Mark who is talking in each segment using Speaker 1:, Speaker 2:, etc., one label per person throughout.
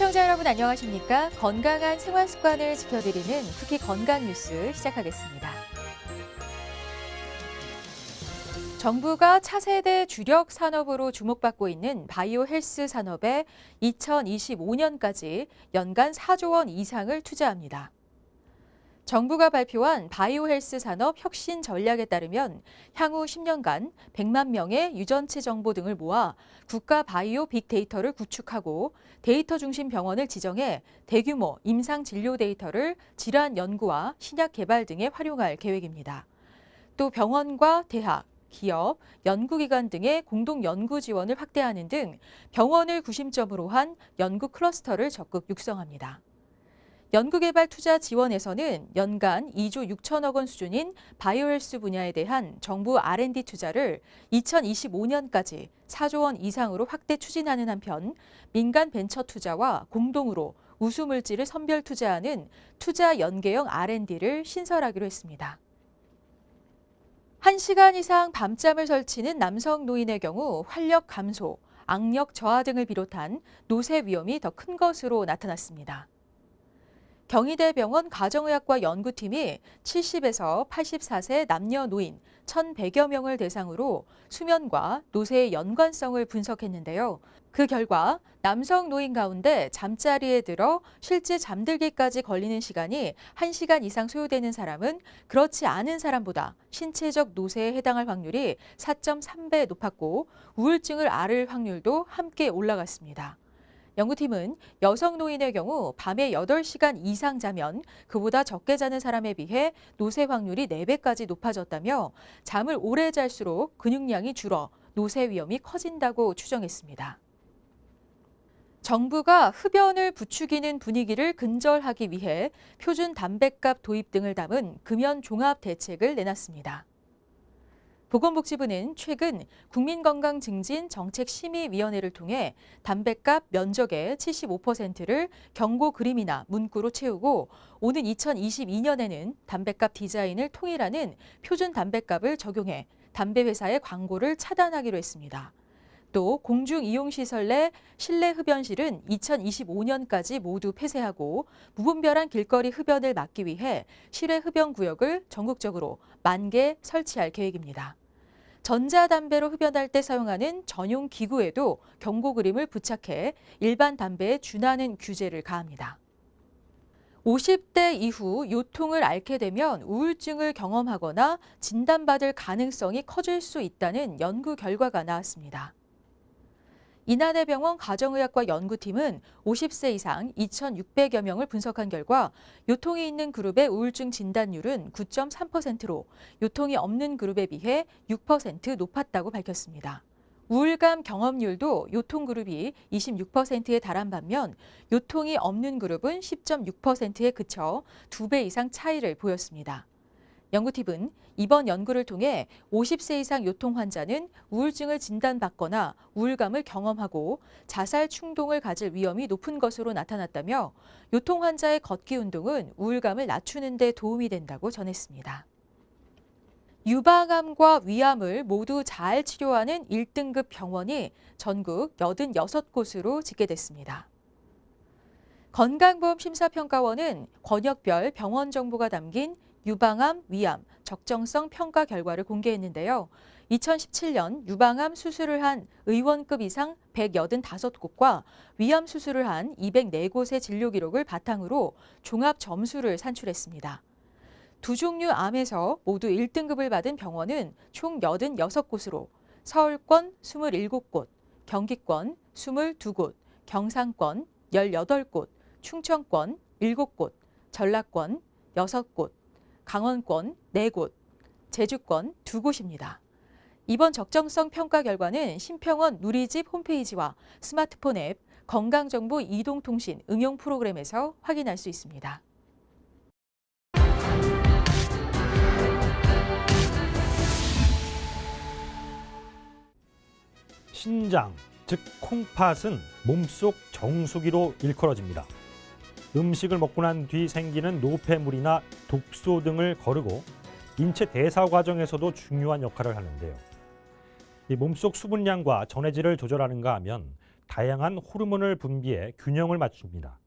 Speaker 1: 시청자 여러분 안녕하십니까? 건강한 생활 습관을 지켜드리는 쿠키 건강 뉴스 시작하겠습니다. 정부가 차세대 주력 산업으로 주목받고 있는 바이오 헬스 산업에 2025년까지 연간 4조 원 이상을 투자합니다. 정부가 발표한 바이오 헬스 산업 혁신 전략에 따르면 향후 10년간 100만 명의 유전체 정보 등을 모아 국가 바이오 빅데이터를 구축하고 데이터 중심 병원을 지정해 대규모 임상 진료 데이터를 질환 연구와 신약 개발 등에 활용할 계획입니다. 또 병원과 대학, 기업, 연구기관 등의 공동 연구 지원을 확대하는 등 병원을 구심점으로 한 연구 클러스터를 적극 육성합니다. 연구개발 투자 지원에서는 연간 2조 6천억 원 수준인 바이오헬스 분야에 대한 정부 R&D 투자를 2025년까지 4조 원 이상으로 확대 추진하는 한편 민간 벤처 투자와 공동으로 우수물질을 선별 투자하는 투자 연계형 R&D를 신설하기로 했습니다. 1시간 이상 밤잠을 설치는 남성 노인의 경우 활력 감소, 악력 저하 등을 비롯한 노쇠 위험이 더 큰 것으로 나타났습니다. 경희대병원 가정의학과 연구팀이 70에서 84세 남녀 노인 1,100여 명을 대상으로 수면과 노쇠의 연관성을 분석했는데요. 그 결과 남성 노인 가운데 잠자리에 들어 실제 잠들기까지 걸리는 시간이 1시간 이상 소요되는 사람은 그렇지 않은 사람보다 신체적 노쇠에 해당할 확률이 4.3배 높았고 우울증을 앓을 확률도 함께 올라갔습니다. 연구팀은 여성 노인의 경우 밤에 8시간 이상 자면 그보다 적게 자는 사람에 비해 노쇠 확률이 4배까지 높아졌다며 잠을 오래 잘수록 근육량이 줄어 노쇠 위험이 커진다고 추정했습니다. 정부가 흡연을 부추기는 분위기를 근절하기 위해 표준 담뱃값 도입 등을 담은 금연 종합 대책을 내놨습니다. 보건복지부는 최근 국민건강증진정책심의위원회를 통해 담뱃값 면적의 75%를 경고 그림이나 문구로 채우고 오는 2022년에는 담뱃값 디자인을 통일하는 표준 담뱃값을 적용해 담배 회사의 광고를 차단하기로 했습니다. 또 공중이용시설 내 실내 흡연실은 2025년까지 모두 폐쇄하고 무분별한 길거리 흡연을 막기 위해 실외 흡연 구역을 전국적으로 10,000개 설치할 계획입니다. 전자담배로 흡연할 때 사용하는 전용 기구에도 경고 그림을 부착해 일반 담배에 준하는 규제를 가합니다. 50대 이후 요통을 앓게 되면 우울증을 경험하거나 진단받을 가능성이 커질 수 있다는 연구 결과가 나왔습니다. 인하대병원 가정의학과 연구팀은 50세 이상 2,600여 명을 분석한 결과 요통이 있는 그룹의 우울증 진단율은 9.3%로 요통이 없는 그룹에 비해 6% 높았다고 밝혔습니다. 우울감 경험률도 요통 그룹이 26%에 달한 반면 요통이 없는 그룹은 10.6%에 그쳐 2배 이상 차이를 보였습니다. 연구팀은 이번 연구를 통해 50세 이상 요통 환자는 우울증을 진단받거나 우울감을 경험하고 자살 충동을 가질 위험이 높은 것으로 나타났다며 요통 환자의 걷기 운동은 우울감을 낮추는 데 도움이 된다고 전했습니다. 유방암과 위암을 모두 잘 치료하는 1등급 병원이 전국 86곳으로 집계됐습니다. 건강보험심사평가원은 권역별 병원 정보가 담긴 유방암, 위암, 적정성 평가 결과를 공개했는데요. 2017년 유방암 수술을 한 의원급 이상 185곳과 위암 수술을 한 204곳의 진료 기록을 바탕으로 종합 점수를 산출했습니다. 두 종류 암에서 모두 1등급을 받은 병원은 총 86곳으로 서울권 27곳, 경기권 22곳, 경상권 18곳, 충청권 7곳, 전라권 6곳, 강원권 4곳, 제주권 2곳입니다. 이번 적정성 평가 결과는 심평원 누리집 홈페이지와 스마트폰 앱, 건강정보 이동통신 응용 프로그램에서 확인할 수 있습니다.
Speaker 2: 신장, 즉 콩팥은 몸속 정수기로 일컬어집니다. 음식을 먹고 난 뒤 생기는 노폐물이나 독소 등을 거르고 인체 대사 과정에서도 중요한 역할을 하는데요. 이 몸속 수분량과 전해질을 조절하는가 하면 다양한 호르몬을 분비해 균형을 맞춥니다.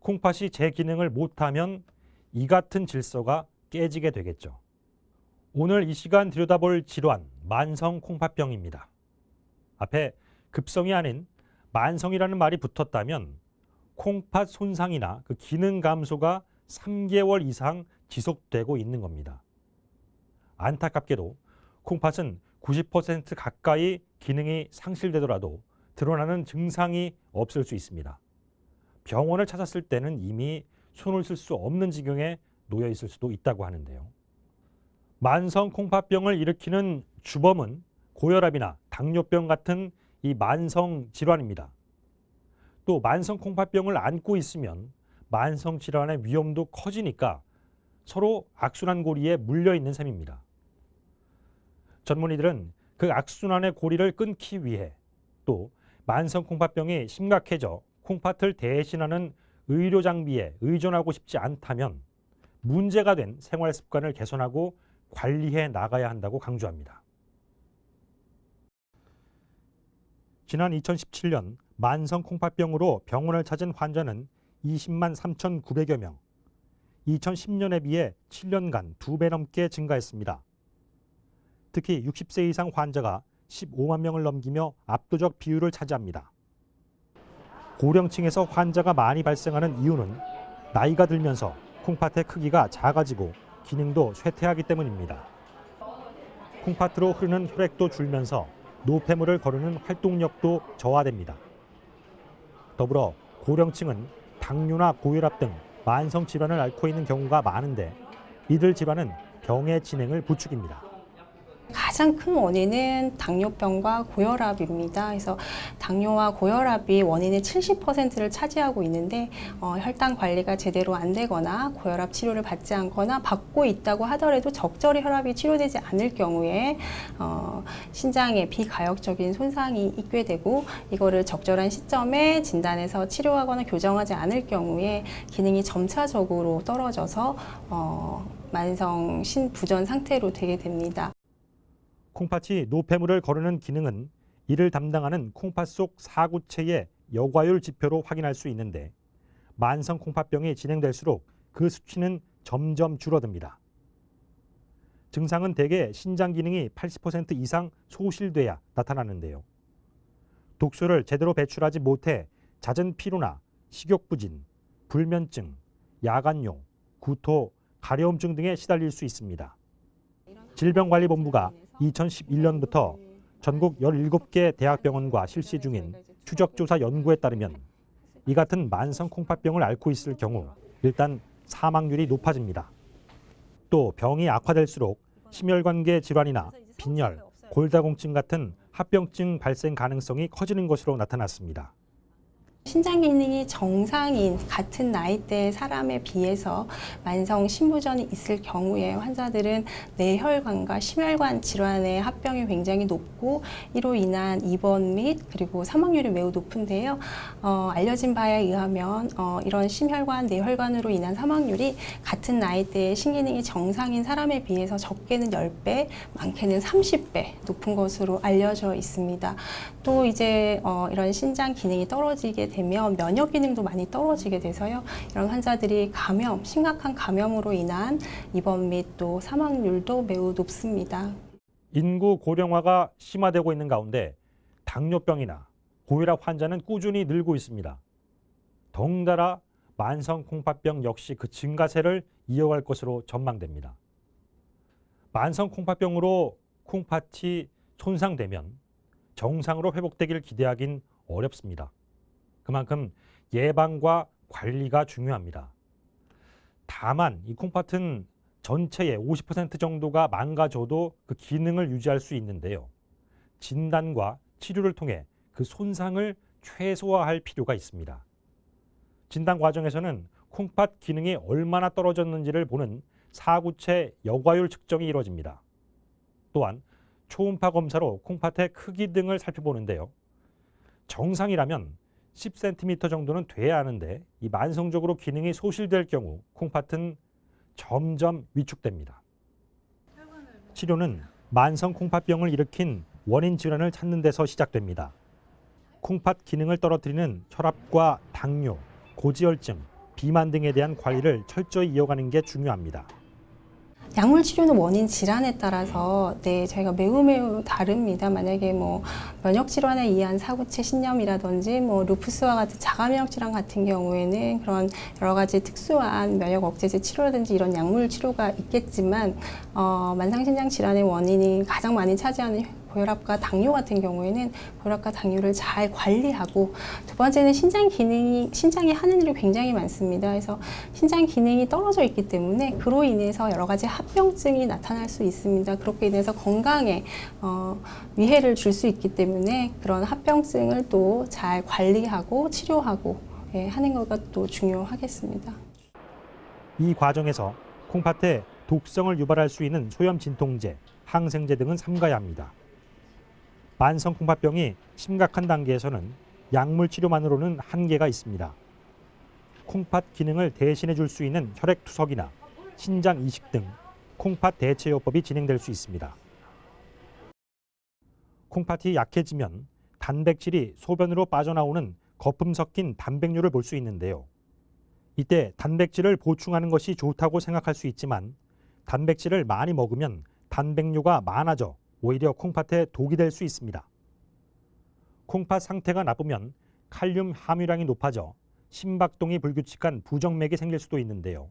Speaker 2: 콩팥이 제 기능을 못하면 이 같은 질서가 깨지게 되겠죠. 오늘 이 시간 들여다볼 질환, 만성 콩팥병입니다. 앞에 급성이 아닌 만성이라는 말이 붙었다면 콩팥 손상이나 그 기능 감소가 3개월 이상 지속되고 있는 겁니다. 안타깝게도 콩팥은 90% 가까이 기능이 상실되더라도 드러나는 증상이 없을 수 있습니다. 병원을 찾았을 때는 이미 손을 쓸 수 없는 지경에 놓여 있을 수도 있다고 하는데요. 만성 콩팥병을 일으키는 주범은 고혈압이나 당뇨병 같은 이 만성 질환입니다. 또 만성 콩팥병을 안고 있으면 만성 질환의 위험도 커지니까 서로 악순환 고리에 물려 있는 셈입니다. 전문의들은 그 악순환의 고리를 끊기 위해 또 만성 콩팥병이 심각해져 콩팥을 대신하는 의료 장비에 의존하고 싶지 않다면 문제가 된 생활 습관을 개선하고 관리해 나가야 한다고 강조합니다. 지난 2017년 만성 콩팥병으로 병원을 찾은 환자는 20만 3,900여 명, 2010년에 비해 7년간 2배 넘게 증가했습니다. 특히 60세 이상 환자가 15만 명을 넘기며 압도적 비율을 차지합니다. 고령층에서 환자가 많이 발생하는 이유는 나이가 들면서 콩팥의 크기가 작아지고 기능도 쇠퇴하기 때문입니다. 콩팥으로 흐르는 혈액도 줄면서 노폐물을 거르는 활동력도 저하됩니다. 더불어 고령층은 당뇨나 고혈압 등 만성 질환을 앓고 있는 경우가 많은데 이들 질환은 병의 진행을 부추깁니다.
Speaker 3: 가장 큰 원인은 당뇨병과 고혈압입니다. 그래서 당뇨와 고혈압이 원인의 70%를 차지하고 있는데 혈당 관리가 제대로 안 되거나 고혈압 치료를 받지 않거나 받고 있다고 하더라도 적절히 혈압이 치료되지 않을 경우에 신장에 비가역적인 손상이 있게 되고 이거를 적절한 시점에 진단해서 치료하거나 교정하지 않을 경우에 기능이 점차적으로 떨어져서 만성 신부전 상태로 되게 됩니다.
Speaker 2: 콩팥이 노폐물을 거르는 기능은 이를 담당하는 콩팥 속 사구체의 여과율 지표로 확인할 수 있는데 만성 콩팥병이 진행될수록 그 수치는 점점 줄어듭니다. 증상은 대개 신장 기능이 80% 이상 소실돼야 나타나는데요. 독소를 제대로 배출하지 못해 잦은 피로나 식욕부진, 불면증, 야간용, 구토, 가려움증 등에 시달릴 수 있습니다. 질병관리본부가 2011년부터 전국 17개 대학병원과 실시 중인 추적조사 연구에 따르면 이 같은 만성 콩팥병을 앓고 있을 경우 일단 사망률이 높아집니다. 또 병이 악화될수록 심혈관계 질환이나 빈혈, 골다공증 같은 합병증 발생 가능성이 커지는 것으로 나타났습니다.
Speaker 3: 신장 기능이 정상인 같은 나이대의 사람에 비해서 만성 신부전이 있을 경우에 환자들은 뇌혈관과 심혈관 질환의 합병이 굉장히 높고 이로 인한 입원 및 그리고 사망률이 매우 높은데요. 알려진 바에 의하면 이런 심혈관, 뇌혈관으로 인한 사망률이 같은 나이대의 신기능이 정상인 사람에 비해서 적게는 10배, 많게는 30배 높은 것으로 알려져 있습니다. 또 이제 이런 신장 기능이 떨어지게 되면 면역 기능도 많이 떨어지게 돼서요. 이런 환자들이 심각한 감염으로 인한 입원 및 또 사망률도 매우 높습니다.
Speaker 2: 인구 고령화가 심화되고 있는 가운데 당뇨병이나 고혈압 환자는 꾸준히 늘고 있습니다. 덩달아 만성 콩팥병 역시 그 증가세를 이어갈 것으로 전망됩니다. 만성 콩팥병으로 콩팥이 손상되면 정상으로 회복되기를 기대하긴 어렵습니다. 그만큼 예방과 관리가 중요합니다. 다만 이 콩팥은 전체의 50% 정도가 망가져도 그 기능을 유지할 수 있는데요. 진단과 치료를 통해 그 손상을 최소화할 필요가 있습니다. 진단 과정에서는 콩팥 기능이 얼마나 떨어졌는지를 보는 사구체 여과율 측정이 이루어집니다. 또한 초음파 검사로 콩팥의 크기 등을 살펴보는데요. 정상이라면 10cm 정도는 돼야 하는데 이 만성적으로 기능이 소실될 경우 콩팥은 점점 위축됩니다. 치료는 만성 콩팥병을 일으킨 원인 질환을 찾는 데서 시작됩니다. 콩팥 기능을 떨어뜨리는 혈압과 당뇨, 고지혈증, 비만 등에 대한 관리를 철저히 이어가는 게 중요합니다.
Speaker 3: 약물 치료는 원인 질환에 따라서 저희가 매우 다릅니다. 만약에 면역 질환에 의한 사구체 신염이라든지 루푸스와 같은 자가 면역 질환 같은 경우에는 그런 여러 가지 특수한 면역 억제제 치료라든지 이런 약물 치료가 있겠지만 만성 신장 질환의 원인이 가장 많이 차지하는 고혈압과 당뇨 같은 경우에는 고혈압과 당뇨를 잘 관리하고, 두 번째는 신장이 하는 일이 굉장히 많습니다. 그래서 신장 기능이 떨어져 있기 때문에 그로 인해서 여러 가지 합병증이 나타날 수 있습니다. 그렇게 인해서 건강에 위해를 줄 수 있기 때문에 그런 합병증을 또 잘 관리하고 치료하고 하는 것가 또 중요하겠습니다.
Speaker 2: 이 과정에서 콩팥에 독성을 유발할 수 있는 소염 진통제, 항생제 등은 삼가야 합니다. 만성 콩팥병이 심각한 단계에서는 약물 치료만으로는 한계가 있습니다. 콩팥 기능을 대신해 줄 수 있는 혈액 투석이나 신장 이식 등 콩팥 대체요법이 진행될 수 있습니다. 콩팥이 약해지면 단백질이 소변으로 빠져나오는 거품 섞인 단백뇨를 볼 수 있는데요. 이때 단백질을 보충하는 것이 좋다고 생각할 수 있지만 단백질을 많이 먹으면 단백뇨가 많아져 오히려 콩팥에 독이 될 수 있습니다. 콩팥 상태가 나쁘면 칼륨 함유량이 높아져 심박동이 불규칙한 부정맥이 생길 수도 있는데요.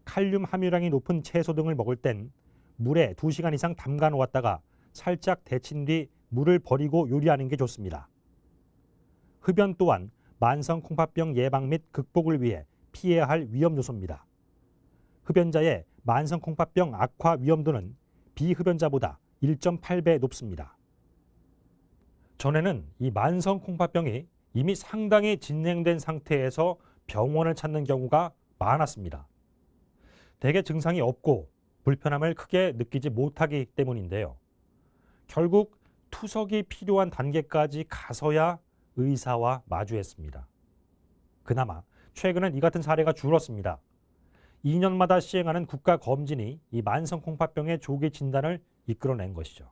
Speaker 2: 칼륨 함유량이 높은 채소 등을 먹을 땐 물에 2시간 이상 담가 놓았다가 살짝 데친 뒤 물을 버리고 요리하는 게 좋습니다. 흡연 또한 만성 콩팥병 예방 및 극복을 위해 피해야 할 위험 요소입니다. 흡연자의 만성 콩팥병 악화 위험도는 비흡연자보다 1.8배 높습니다. 전에는 이 만성 콩팥병이 이미 상당히 진행된 상태에서 병원을 찾는 경우가 많았습니다. 대개 증상이 없고 불편함을 크게 느끼지 못하기 때문인데요. 결국 투석이 필요한 단계까지 가서야 의사와 마주했습니다. 그나마 최근엔 이 같은 사례가 줄었습니다. 2년마다 시행하는 국가 검진이 이 만성 콩팥병의 조기 진단을 이끌어낸 것이죠.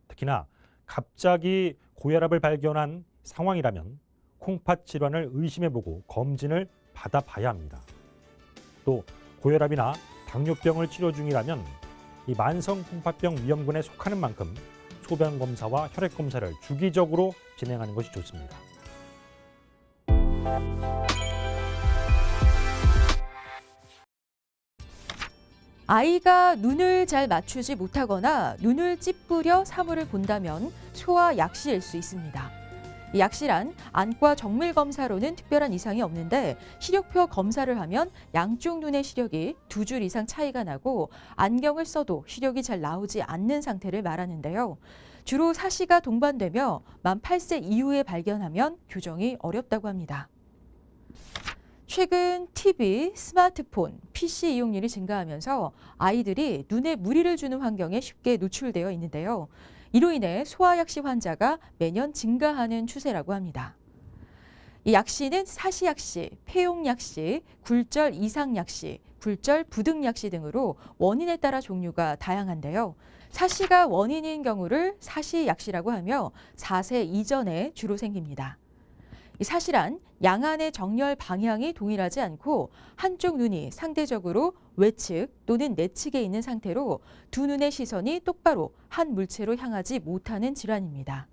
Speaker 2: 특히나 갑자기 고혈압을 발견한 상황이라면 콩팥 질환을 의심해보고 검진을 받아봐야 합니다. 또 고혈압이나 당뇨병을 치료 중이라면 이 만성 콩팥병 위험군에 속하는 만큼 소변 검사와 혈액 검사를 주기적으로 진행하는 것이 좋습니다.
Speaker 1: 아이가 눈을 잘 맞추지 못하거나 눈을 찌푸려 사물을 본다면 소아 약시일 수 있습니다. 이 약시란 안과 정밀 검사로는 특별한 이상이 없는데 시력표 검사를 하면 양쪽 눈의 시력이 2줄 이상 차이가 나고 안경을 써도 시력이 잘 나오지 않는 상태를 말하는데요. 주로 사시가 동반되며 만 8세 이후에 발견하면 교정이 어렵다고 합니다. 최근 TV, 스마트폰, PC 이용률이 증가하면서 아이들이 눈에 무리를 주는 환경에 쉽게 노출되어 있는데요. 이로 인해 소아약시 환자가 매년 증가하는 추세라고 합니다. 이 약시는 사시약시, 폐용약시, 굴절 이상약시, 굴절 부등약시 등으로 원인에 따라 종류가 다양한데요. 사시가 원인인 경우를 사시약시라고 하며 4세 이전에 주로 생깁니다. 이 사시란 양안의 정렬 방향이 동일하지 않고 한쪽 눈이 상대적으로 외측 또는 내측에 있는 상태로 두 눈의 시선이 똑바로 한 물체로 향하지 못하는 질환입니다.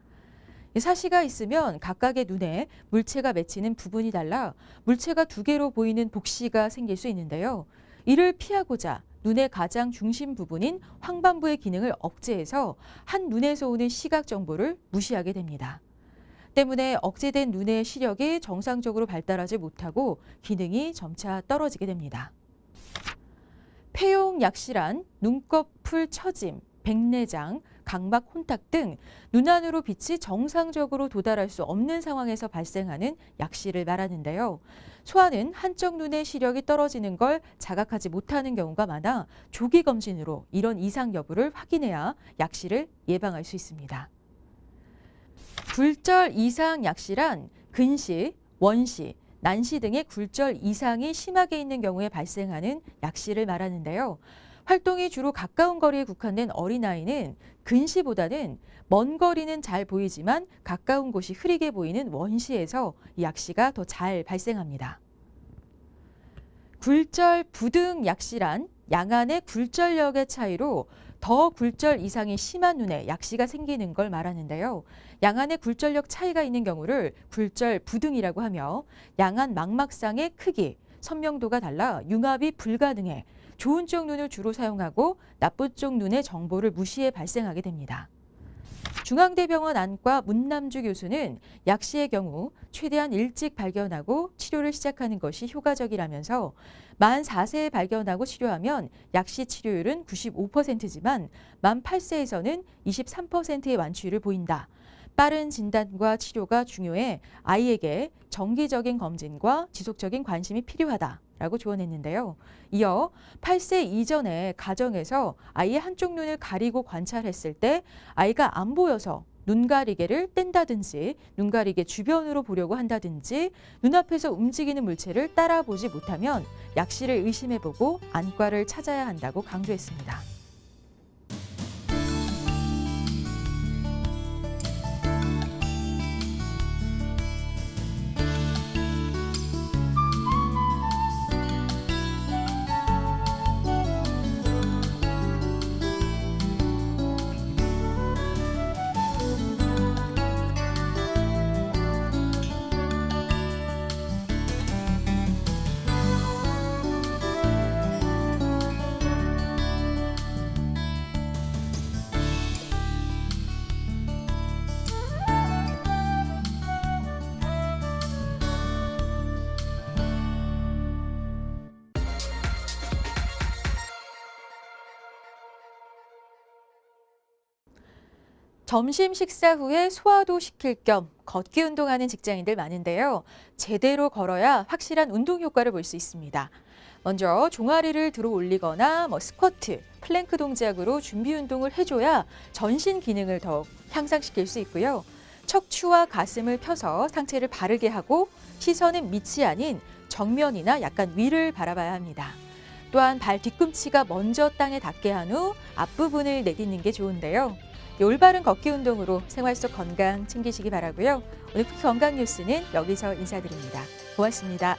Speaker 1: 이 사시가 있으면 각각의 눈에 물체가 맺히는 부분이 달라 물체가 2개로 보이는 복시가 생길 수 있는데요. 이를 피하고자 눈의 가장 중심 부분인 황반부의 기능을 억제해서 한 눈에서 오는 시각 정보를 무시하게 됩니다. 때문에 억제된 눈의 시력이 정상적으로 발달하지 못하고 기능이 점차 떨어지게 됩니다. 폐용약시란 눈꺼풀 처짐, 백내장, 각막 혼탁 등 눈 안으로 빛이 정상적으로 도달할 수 없는 상황에서 발생하는 약시를 말하는데요. 소아는 한쪽 눈의 시력이 떨어지는 걸 자각하지 못하는 경우가 많아 조기 검진으로 이런 이상 여부를 확인해야 약시를 예방할 수 있습니다. 굴절 이상 약시란 근시, 원시, 난시 등의 굴절 이상이 심하게 있는 경우에 발생하는 약시를 말하는데요. 활동이 주로 가까운 거리에 국한된 어린아이는 근시보다는 먼 거리는 잘 보이지만 가까운 곳이 흐리게 보이는 원시에서 이 약시가 더 잘 발생합니다. 굴절 부등 약시란 양안의 굴절력의 차이로 더 굴절 이상이 심한 눈에 약시가 생기는 걸 말하는데요. 양안의 굴절력 차이가 있는 경우를 굴절 부등이라고 하며 양안 망막상의 크기, 선명도가 달라 융합이 불가능해 좋은 쪽 눈을 주로 사용하고 나쁜 쪽 눈의 정보를 무시해 발생하게 됩니다. 중앙대병원 안과 문남주 교수는 약시의 경우 최대한 일찍 발견하고 치료를 시작하는 것이 효과적이라면서 만 4세에 발견하고 치료하면 약시 치료율은 95%지만 만 8세에서는 23%의 완치율을 보인다. 빠른 진단과 치료가 중요해 아이에게 정기적인 검진과 지속적인 관심이 필요하다라고 조언했는데요. 이어 8세 이전에 가정에서 아이의 한쪽 눈을 가리고 관찰했을 때 아이가 안 보여서 눈가리개를 뗀다든지 눈가리개 주변으로 보려고 한다든지 눈앞에서 움직이는 물체를 따라보지 못하면 약시를 의심해보고 안과를 찾아야 한다고 강조했습니다. 점심 식사 후에 소화도 시킬 겸 걷기 운동하는 직장인들 많은데요. 제대로 걸어야 확실한 운동 효과를 볼 수 있습니다. 먼저 종아리를 들어 올리거나 스쿼트, 플랭크 동작으로 준비 운동을 해줘야 전신 기능을 더욱 향상시킬 수 있고요. 척추와 가슴을 펴서 상체를 바르게 하고 시선은 밑이 아닌 정면이나 약간 위를 바라봐야 합니다. 또한 발 뒤꿈치가 먼저 땅에 닿게 한 후 앞부분을 내딛는 게 좋은데요. 올바른 걷기 운동으로 생활 속 건강 챙기시기 바라고요. 오늘 쿠키 건강 뉴스는 여기서 인사드립니다. 고맙습니다.